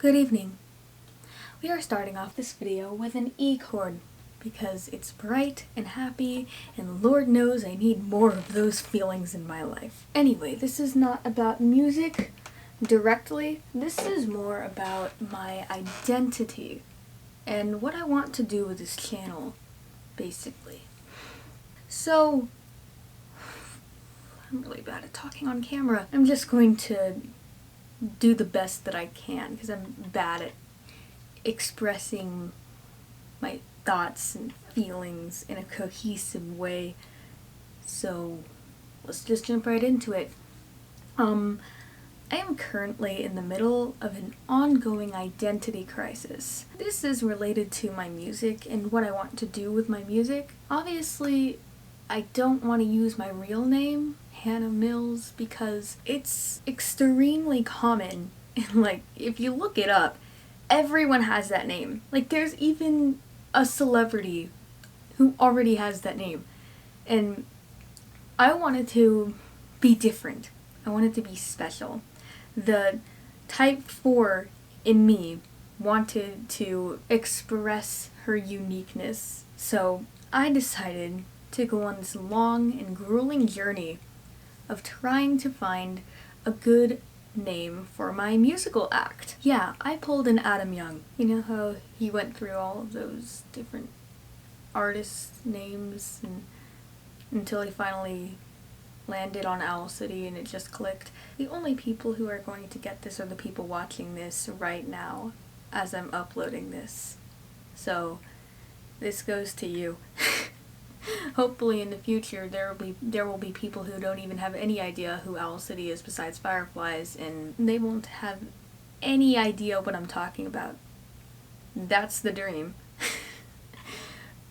Good evening. We are starting off this video with an E chord because it's bright and happy, and Lord knows I need more of those feelings in my life. Anyway, this is not about music directly. This is more about my identity and what I want to do with this channel, basically. So, I'm really bad at talking on camera. I'm just going to do the best that I can because I'm bad at expressing my thoughts and feelings in a cohesive way. So let's just jump right into it. I am currently in the middle of an ongoing identity crisis. This is related to my music and what I want to do with my music. Obviously, I don't want to use my real name, Hannah Mills, because it's extremely common. And if you look it up, everyone has that name. There's even a celebrity who already has that name. And I wanted to be different. I wanted to be special. The type 4 in me wanted to express her uniqueness. So I decided to go on this long and grueling journey of trying to find a good name for my musical act. Yeah, I pulled an Adam Young. You know how he went through all of those different artist names until he finally landed on Owl City and it just clicked. The only people who are going to get this are the people watching this right now as I'm uploading this. So this goes to you. Hopefully in the future there will be people who don't even have any idea who Owl City is besides Fireflies, and they won't have any idea what I'm talking about. That's the dream.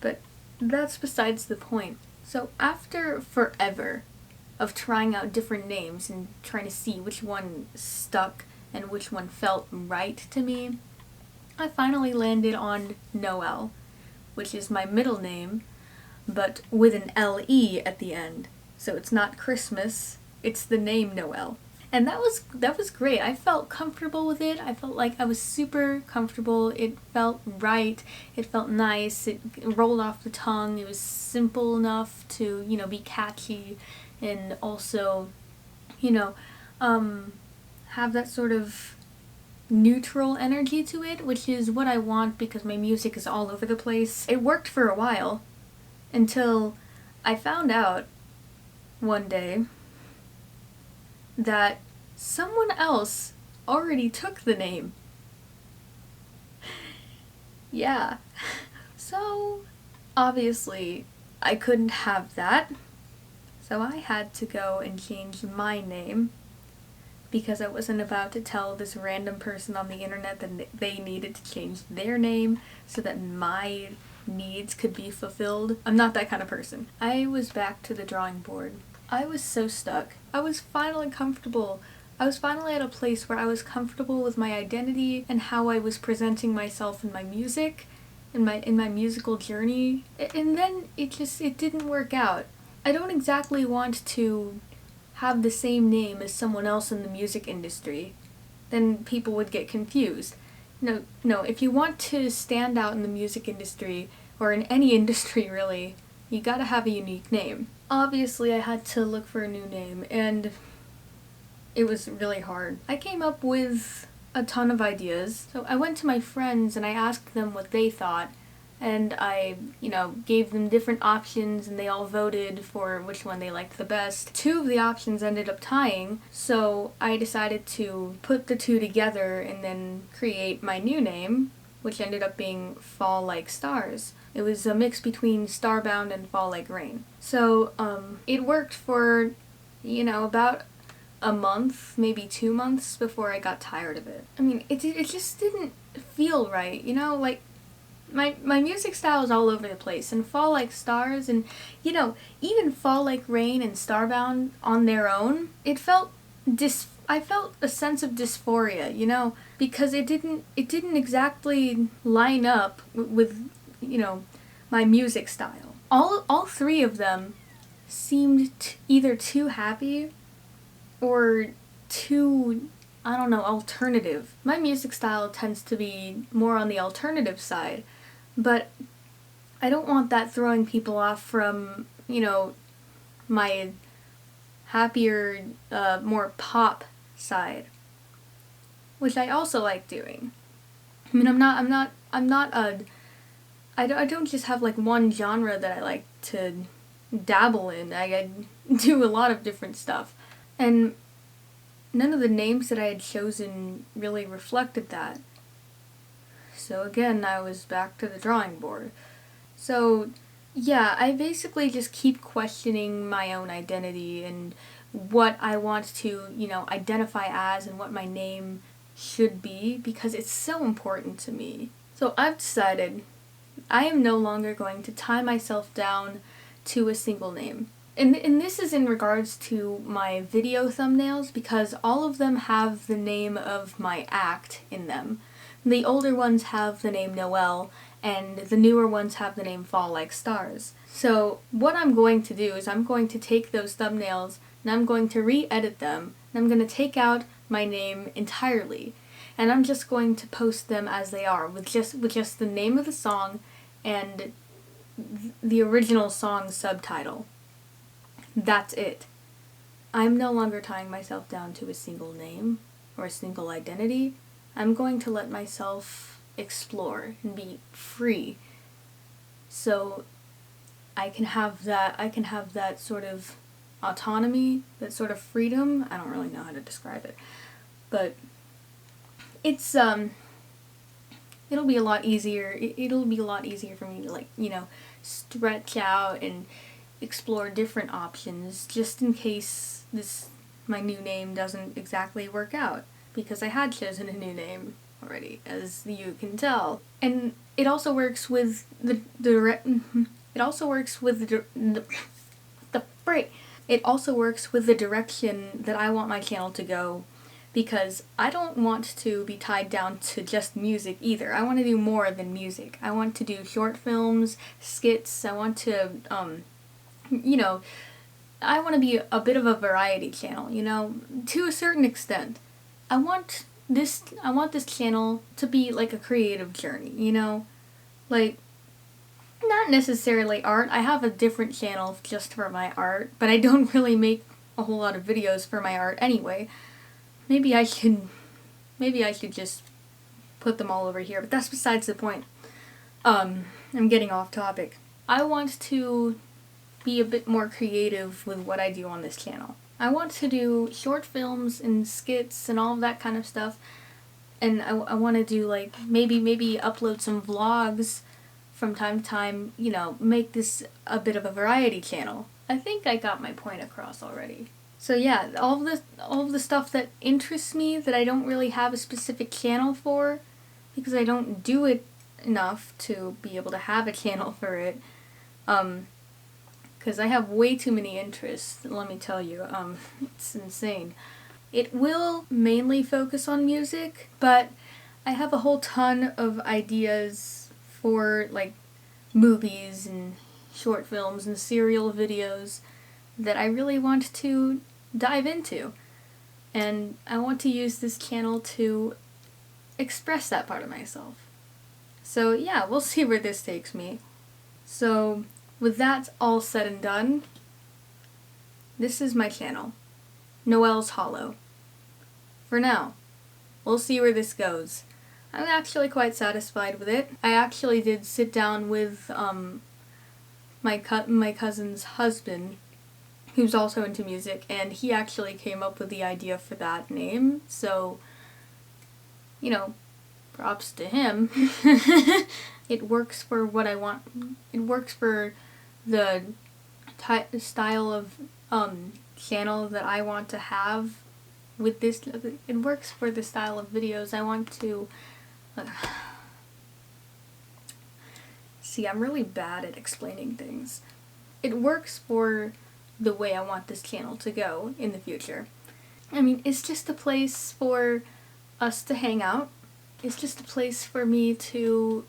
But that's besides the point. So after forever of trying out different names and trying to see which one stuck and which one felt right to me, I finally landed on Noel, which is my middle name, but with an L-E at the end. So it's not Christmas, it's the name Noel. And that was great. I felt comfortable with it. I felt like I was super comfortable. It felt right. It felt nice. It rolled off the tongue. It was simple enough to, be catchy and also, have that sort of neutral energy to it, which is what I want because my music is all over the place. It worked for a while until I found out one day that someone else already took the name. Yeah. So, obviously, I couldn't have that. So I had to go and change my name because I wasn't about to tell this random person on the internet that they needed to change their name so that my needs could be fulfilled. I'm not that kind of person. I was back to the drawing board. I was so stuck. I was finally comfortable. I was finally at a place where I was comfortable with my identity and how I was presenting myself in my music, in my musical journey. And then it didn't work out. I don't exactly want to have the same name as someone else in the music industry. Then people would get confused. No, if you want to stand out in the music industry, or in any industry really, you gotta have a unique name. Obviously I had to look for a new name, and it was really hard. I came up with a ton of ideas. So I went to my friends and I asked them what they thought, and I, gave them different options and they all voted for which one they liked the best. 2 of the options ended up tying, so I decided to put the 2 together and then create my new name, which ended up being Fall Like Stars. It was a mix between Starbound and Fall Like Rain. So, it worked for, about a month, maybe 2 months before I got tired of it. I mean, it just didn't feel right, My music style is all over the place, and Fall Like Stars and, even Fall Like Rain and Starbound on their own, I felt a sense of dysphoria, because it didn't exactly line up with, my music style. All 3 of them seemed either too happy or too I don't know, alternative. My music style tends to be more on the alternative side, but I don't want that throwing people off from, my happier, more pop side, which I also like doing. I mean, I don't just have like one genre that I like to dabble in. I do a lot of different stuff. And none of the names that I had chosen really reflected that. So again, I was back to the drawing board. So yeah, I basically just keep questioning my own identity and what I want to, identify as and what my name should be, because it's so important to me. So I've decided I am no longer going to tie myself down to a single name. And this is in regards to my video thumbnails, because all of them have the name of my act in them. The older ones have the name Noelle, and the newer ones have the name Fall Like Stars. So what I'm going to do is I'm going to take those thumbnails and I'm going to re-edit them, and I'm going to take out my name entirely. And I'm just going to post them as they are, with just the name of the song and the original song subtitle. That's it. I'm no longer tying myself down to a single name or a single identity. I'm going to let myself explore and be free. So I can have that sort of autonomy, that sort of freedom. I don't really know how to describe it. But it's it'll be a lot easier. It'll be a lot easier for me to stretch out and explore different options, just in case my new name doesn't exactly work out, because I had chosen a new name already, as you can tell. And it also works with the direction that I want my channel to go, because I don't want to be tied down to just music either. I want to do more than music. I want to do short films, skits. I want to I want to be a bit of a variety channel, to a certain extent. I want this channel to be like a creative journey, like, not necessarily art. I have a different channel just for my art, but I don't really make a whole lot of videos for my art anyway. Maybe I should just put them all over here, but that's besides the point. I'm getting off topic. I want to be a bit more creative with what I do on this channel. I want to do short films and skits and all of that kind of stuff, and I want to do maybe upload some vlogs from time to time, make this a bit of a variety channel. I think I got my point across already. So yeah, all of the stuff that interests me that I don't really have a specific channel for, because I don't do it enough to be able to have a channel for it, because I have way too many interests, let me tell you. It's insane. It will mainly focus on music, but I have a whole ton of ideas for movies and short films and serial videos that I really want to dive into. And I want to use this channel to express that part of myself. So yeah, we'll see where this takes me. So with that all said and done, this is my channel, Noelle's Hollow. For now, we'll see where this goes. I'm actually quite satisfied with it. I actually did sit down with my cousin's husband, who's also into music, and he actually came up with the idea for that name, so, props to him. It works for what I want. It works for the style of channel that I want to have with this. It works for the style of videos I want to. See, I'm really bad at explaining things. It works for the way I want this channel to go in the future. I mean, it's just a place for us to hang out. It's just a place for me to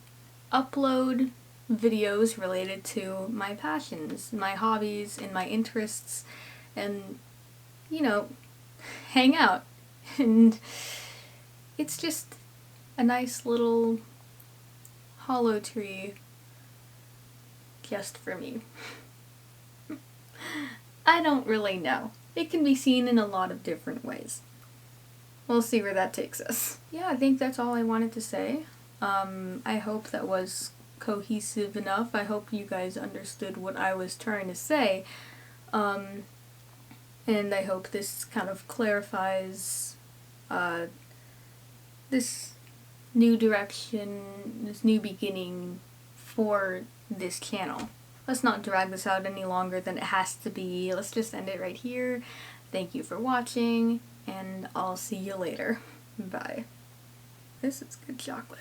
upload videos related to my passions, my hobbies, and my interests, and, hang out. And it's just a nice little hollow tree just for me. I don't really know. It can be seen in a lot of different ways. We'll see where that takes us. Yeah, I think that's all I wanted to say. I hope that was cohesive enough. I hope you guys understood what I was trying to say. And I hope this kind of clarifies this new direction, this new beginning for this channel. Let's not drag this out any longer than it has to be. Let's just end it right here. Thank you for watching, and I'll see you later. Bye. This is good chocolate.